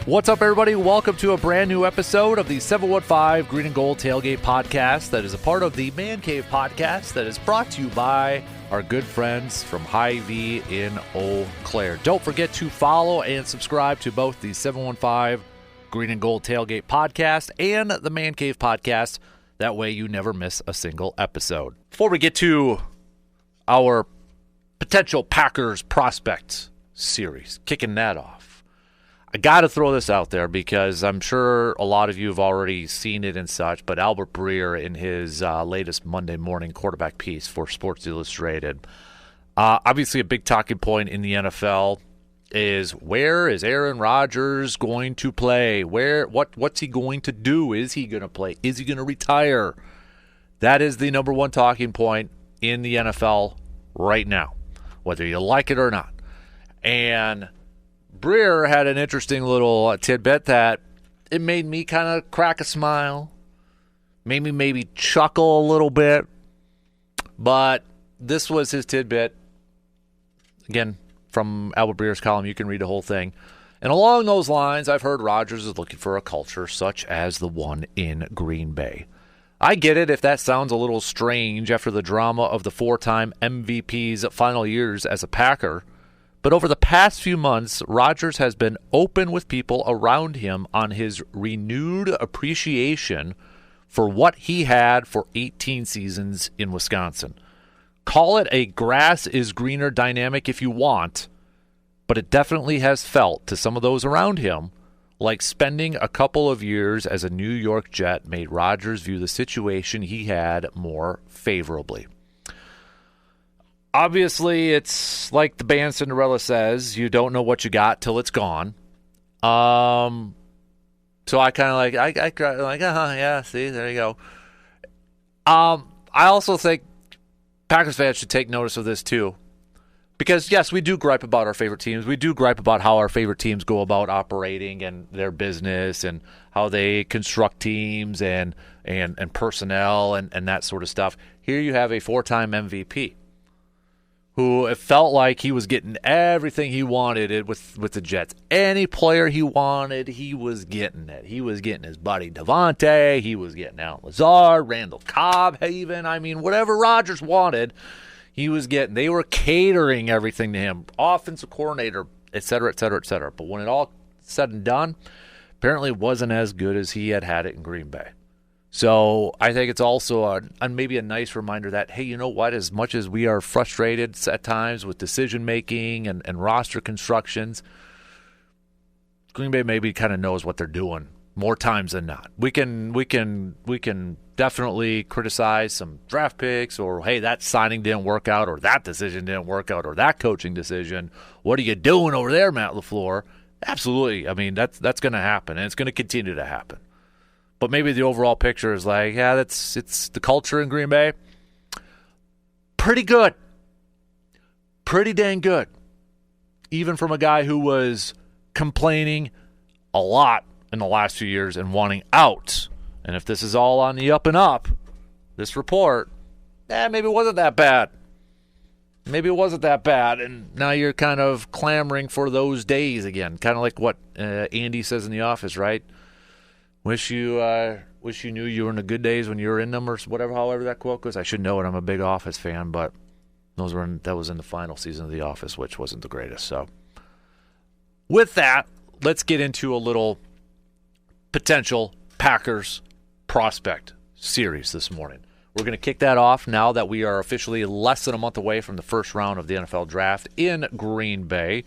What's up, everybody? Welcome to a brand new episode of the 715 Green and Gold Tailgate Podcast that is a part of the Man Cave Podcast that is brought to you by our good friends from Hy-Vee in Eau Claire. Don't forget to follow and subscribe to both the 715 Green and Gold Tailgate Podcast and the Man Cave Podcast. That way you never miss a single episode. Before we get to our potential Packers prospect series, kicking that off, I got to throw this out there because I'm sure a lot of you have already seen it and such, but Albert Breer in his latest Monday morning quarterback piece for Sports Illustrated, obviously a big talking point in the NFL is, where is Aaron Rodgers going to play? What's he going to do? Is he going to play? Is he going to retire? That is the number one talking point in the NFL right now, whether you like it or not. And Breer had an interesting little tidbit that it made me kind of crack a smile, made me maybe chuckle a little bit, but this was his tidbit. Again, from Albert Breer's column, you can read the whole thing. And along those lines, I've heard Rodgers is looking for a culture such as the one in Green Bay. I get it if that sounds a little strange after the drama of the four-time MVP's final years as a Packer. But over the past few months, Rodgers has been open with people around him on his renewed appreciation for what he had for 18 seasons in Wisconsin. Call it a grass is greener dynamic if you want, but it definitely has felt to some of those around him like spending a couple of years as a New York Jet made Rodgers view the situation he had more favorably. Obviously, it's like the band Cinderella says, you don't know what you got till it's gone. So I kind of yeah, see, there you go. I also think Packers fans should take notice of this too. Because, yes, we do gripe about our favorite teams. We do gripe about how our favorite teams go about operating and their business and how they construct teams and personnel and that sort of stuff. Here you have a four-time MVP who it felt like he was getting everything he wanted with the Jets. Any player he wanted, he was getting it. He was getting his buddy Devontae. He was getting Allen Lazard, Randall Cobb, even. I mean, whatever Rodgers wanted, he was getting. They were catering everything to him. Offensive coordinator, et cetera, et cetera, et cetera. But when it all said and done, apparently it wasn't as good as he had it in Green Bay. So I think it's also maybe a nice reminder that, hey, you know what? As much as we are frustrated at times with decision-making and roster constructions, Green Bay maybe kind of knows what they're doing more times than not. We can definitely criticize some draft picks or, hey, that signing didn't work out or that decision didn't work out or that coaching decision. What are you doing over there, Matt LaFleur? Absolutely. I mean, that's going to happen, and it's going to continue to happen. But maybe the overall picture is like, yeah, it's the culture in Green Bay. Pretty good. Pretty dang good. Even from a guy who was complaining a lot in the last few years and wanting out. And if this is all on the up and up, this report, maybe it wasn't that bad. Maybe it wasn't that bad. And now you're kind of clamoring for those days again. Kind of like what Andy says in The Office, right? Wish you knew you were in the good days when you were in them, or whatever. However that quote goes, I should know it. I'm a big Office fan, but that was in the final season of The Office, which wasn't the greatest. So, with that, let's get into a little potential Packers prospect series this morning. We're going to kick that off now that we are officially less than a month away from the first round of the NFL Draft in Green Bay.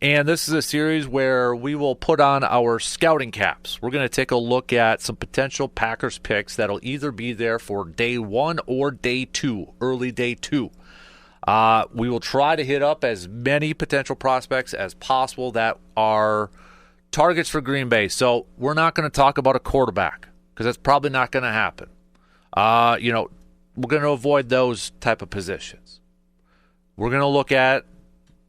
And this is a series where we will put on our scouting caps. We're going to take a look at some potential Packers picks that'll either be there for day one or day two, early day two. We will try to hit up as many potential prospects as possible that are targets for Green Bay. So we're not going to talk about a quarterback because that's probably not going to happen. We're going to avoid those type of positions. We're going to look at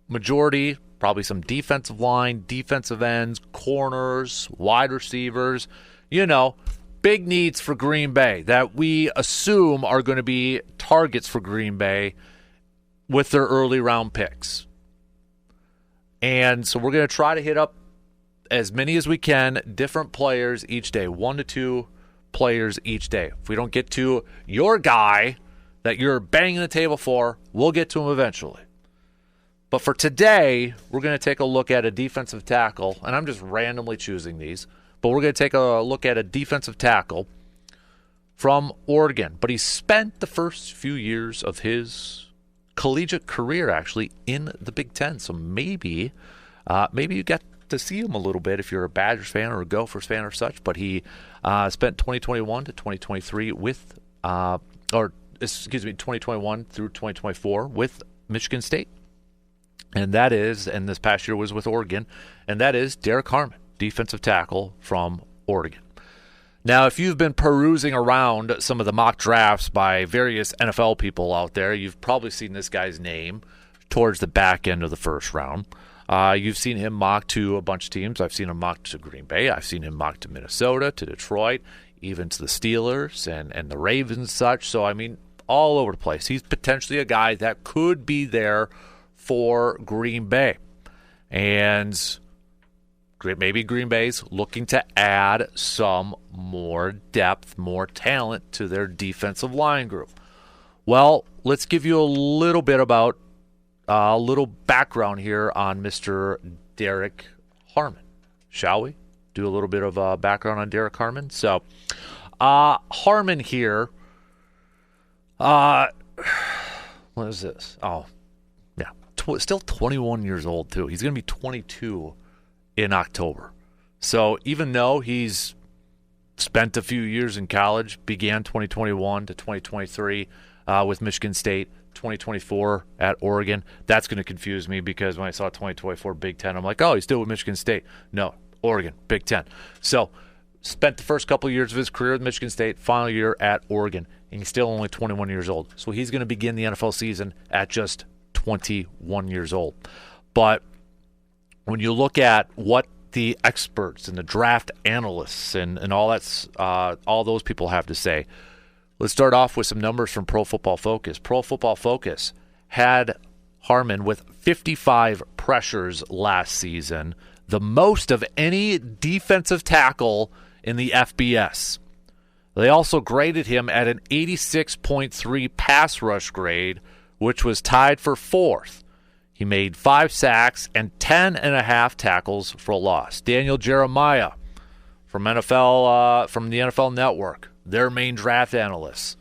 majority, probably some defensive line, defensive ends, corners, wide receivers, big needs for Green Bay that we assume are going to be targets for Green Bay with their early round picks. And so we're going to try to hit up as many as we can, different players each day, 1 to 2 players each day. If we don't get to your guy that you're banging the table for, we'll get to him eventually. But for today, we're going to take a look at a defensive tackle, and I'm just randomly choosing these, but we're going to take a look at a defensive tackle from Oregon. But he spent the first few years of his collegiate career actually in the Big Ten, so maybe you get to see him a little bit if you're a Badgers fan or a Gophers fan or such. But he spent 2021 to 2023 with 2021 through 2024 with Michigan State. And this past year was with Oregon, and that is Derrick Harmon, defensive tackle from Oregon. Now, if you've been perusing around some of the mock drafts by various NFL people out there, you've probably seen this guy's name towards the back end of the first round. You've seen him mocked to a bunch of teams. I've seen him mocked to Green Bay. I've seen him mocked to Minnesota, to Detroit, even to the Steelers and the Ravens and such. So, I mean, all over the place. He's potentially a guy that could be there for Green Bay. And maybe Green Bay's looking to add some more depth, more talent to their defensive line group. Well, let's give you a little bit about a little background here on Mr. Derrick Harmon, shall we? Do a little bit of background on Derrick Harmon. So, Harmon here, what is this? Oh, yeah, still 21 years old, too. He's going to be 22 in October. So even though he's spent a few years in college, began 2021 to 2023 with Michigan State, 2024 at Oregon, that's going to confuse me because when I saw 2024 Big Ten, I'm like, oh, he's still with Michigan State. No, Oregon, Big Ten. So spent the first couple of years of his career with Michigan State, final year at Oregon, and he's still only 21 years old. So he's going to begin the NFL season at just 21 years old. But when you look at what the experts and the draft analysts and all those people have to say, let's start off with some numbers from Pro Football Focus. Pro Football Focus had Harmon with 55 pressures last season, the most of any defensive tackle in the FBS. They also graded him at an 86.3 pass rush grade, which was tied for fourth. He made 5 sacks and 10.5 tackles for a loss. Daniel Jeremiah from the NFL Network, their main draft analyst,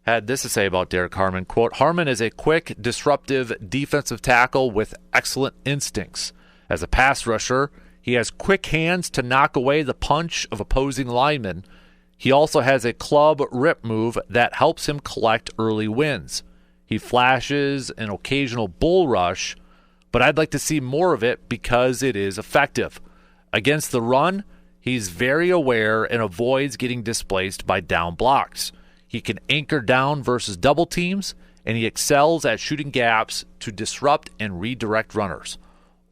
had this to say about Derrick Harmon. Quote, Harmon is a quick, disruptive defensive tackle with excellent instincts. As a pass rusher, he has quick hands to knock away the punch of opposing linemen. He also has a club rip move that helps him collect early wins. He flashes an occasional bull rush, but I'd like to see more of it because it is effective. Against the run, he's very aware and avoids getting displaced by down blocks. He can anchor down versus double teams, and he excels at shooting gaps to disrupt and redirect runners.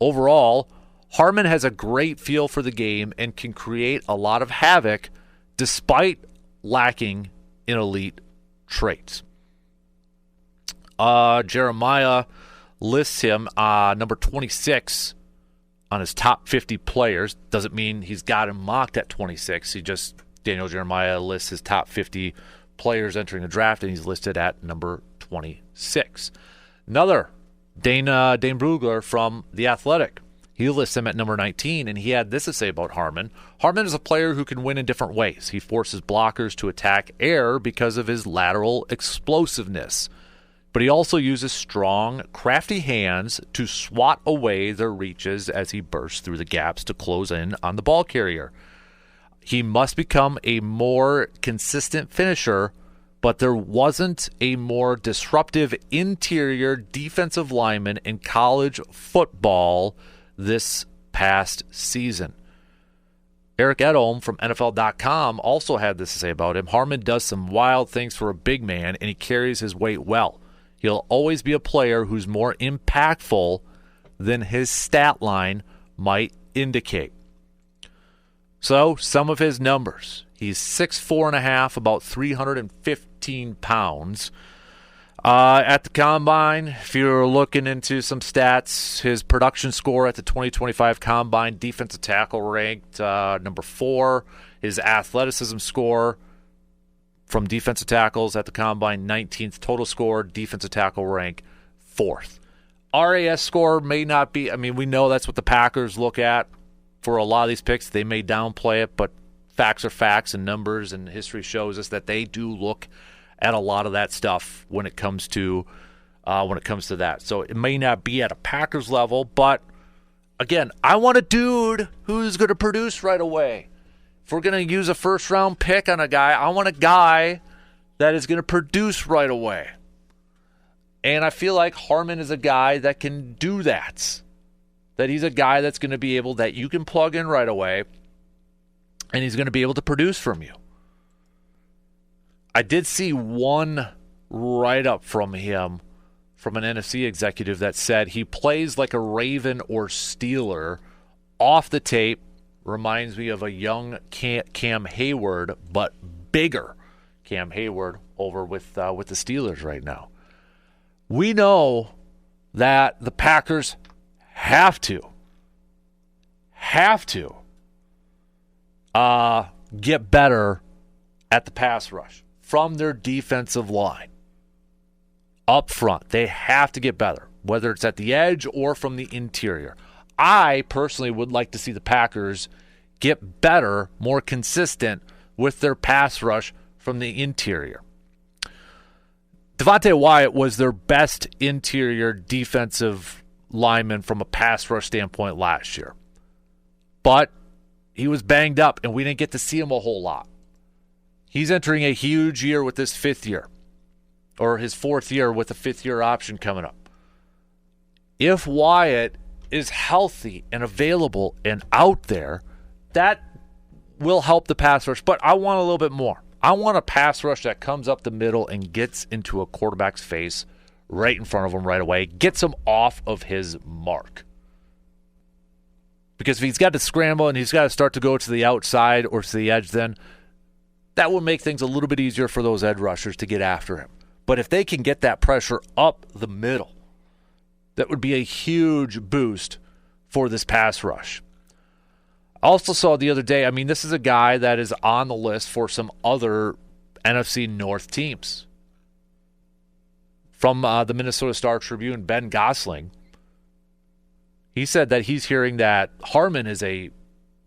Overall, Harmon has a great feel for the game and can create a lot of havoc despite lacking in elite traits. Jeremiah lists him number 26 on his top 50 players. Doesn't mean he's got him mocked at 26. Daniel Jeremiah lists his top 50 players entering the draft, and he's listed at number 26. Another, Dane Brugler from The Athletic. He lists him at number 19, and he had this to say about Harmon. Harmon is a player who can win in different ways. He forces blockers to attack air because of his lateral explosiveness. But he also uses strong, crafty hands to swat away their reaches as he bursts through the gaps to close in on the ball carrier. He must become a more consistent finisher, but there wasn't a more disruptive interior defensive lineman in college football this past season. Eric Edholm from NFL.com also had this to say about him. Harmon does some wild things for a big man, and he carries his weight well. He'll always be a player who's more impactful than his stat line might indicate. So, some of his numbers. He's 6'4.5", about 315 pounds. At the Combine, if you're looking into some stats, his production score at the 2025 Combine, defensive tackle ranked number 4. His athleticism score from defensive tackles at the Combine, 19th total score, defensive tackle rank 4th. RAS score may not be, I mean, we know that's what the Packers look at for a lot of these picks. They may downplay it, but facts are facts, and numbers and history shows us that they do look at a lot of that stuff when it comes to that. So it may not be at a Packers level, but again, I want a dude who's going to produce right away. If we're going to use a first-round pick on a guy, I want a guy that is going to produce right away. And I feel like Harmon is a guy that can do that. That he's a guy that's going to be able, that you can plug in right away, and he's going to be able to produce from you. I did see one write-up from him, from an NFC executive, that said he plays like a Raven or Steeler. Off the tape, reminds me of a young Cam Hayward, but bigger Cam Hayward over with the Steelers right now. We know that the Packers have to get better at the pass rush from their defensive line. Up front, they have to get better, whether it's at the edge or from the interior. I personally would like to see the Packers get better, more consistent with their pass rush from the interior. Devontae Wyatt was their best interior defensive lineman from a pass rush standpoint last year. But he was banged up, and we didn't get to see him a whole lot. He's entering a huge year with this 5th year, or his 4th year with a 5th-year option coming up. If Wyatt is healthy and available and out there, that will help the pass rush. But I want a little bit more. I want a pass rush that comes up the middle and gets into a quarterback's face right in front of him right away, gets him off of his mark. Because if he's got to scramble and he's got to start to go to the outside or to the edge, then that will make things a little bit easier for those edge rushers to get after him. But if they can get that pressure up the middle, that would be a huge boost for this pass rush. I also saw the other day, I mean, this is a guy that is on the list for some other NFC North teams. From the Minnesota Star Tribune, Ben Gosling, he said that he's hearing that Harmon is a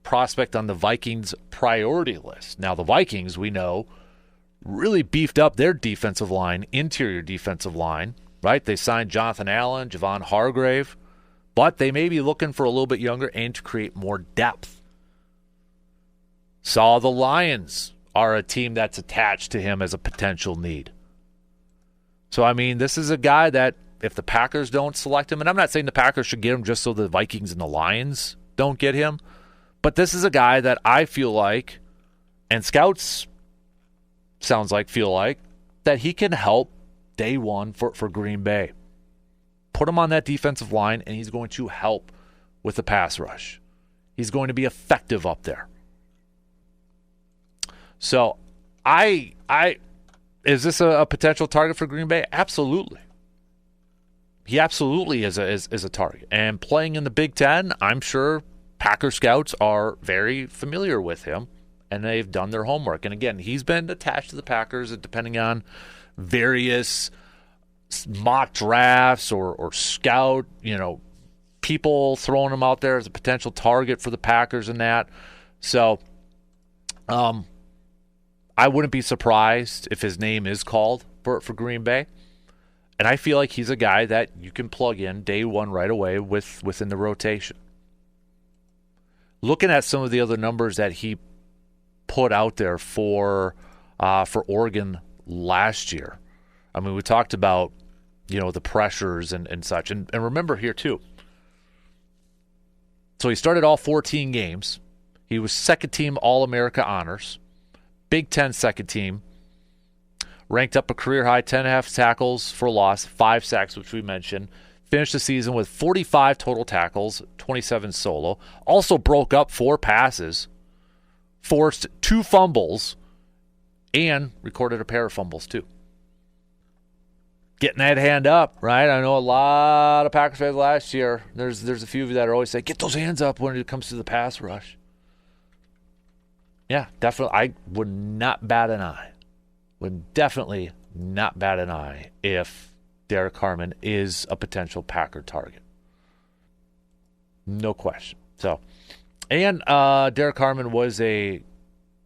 prospect on the Vikings priority list. Now, the Vikings, we know, really beefed up their defensive line, interior defensive line, right? They signed Jonathan Allen, Javon Hargrave, but they may be looking for a little bit younger and to create more depth. Saw the Lions are a team that's attached to him as a potential need. So, I mean, this is a guy that if the Packers don't select him, and I'm not saying the Packers should get him just so the Vikings and the Lions don't get him, but this is a guy that I feel like, and scouts sounds like feel like, that he can help day one for Green Bay. Put him on that defensive line, and he's going to help with the pass rush. He's going to be effective up there. So, is this a potential target for Green Bay? Absolutely. He absolutely is a target. And playing in the Big Ten, I'm sure Packer scouts are very familiar with him, and they've done their homework. And again, he's been attached to the Packers, depending on various mock drafts or scout, people throwing him out there as a potential target for the Packers and that. So, I wouldn't be surprised if his name is called for Green Bay. And I feel like he's a guy that you can plug in day one right away within the rotation. Looking at some of the other numbers that he put out there for Oregon last year. I mean, we talked about, the pressures and such. And remember here, too. So he started all 14 games. He was second-team All-America honors. Big Ten second team. Ranked up a career-high 10.5 tackles for loss, 5 sacks, which we mentioned. Finished the season with 45 total tackles, 27 solo. Also broke up 4 passes. Forced 2 fumbles. And recorded a pair of fumbles, too. getting that hand up, right? I know a lot of Packers fans last year. There's a few of you that are always saying, get those hands up when it comes to the pass rush. Yeah, definitely. I would not bat an eye. Would definitely not bat an eye if Derrick Harmon is a potential Packer target. No question. So, and Derrick Harmon was a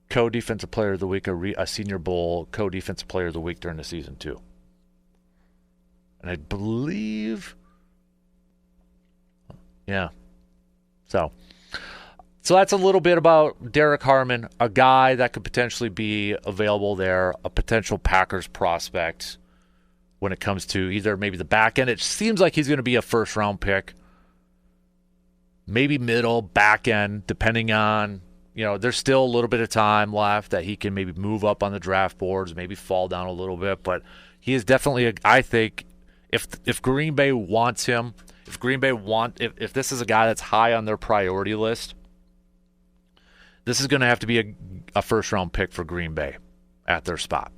co-defensive player of the week, a Senior Bowl co-defensive player of the week during the season too. And I believe, yeah. So that's a little bit about Derrick Harmon, a guy that could potentially be available there, a potential Packers prospect when it comes to either maybe the back end. It seems like he's going to be a first-round pick, maybe middle, back end, depending on, there's still a little bit of time left that he can maybe move up on the draft boards, maybe fall down a little bit. But he is definitely, I think, if Green Bay wants him, if this is a guy that's high on their priority list, this is going to have to be a first-round pick for Green Bay at their spot.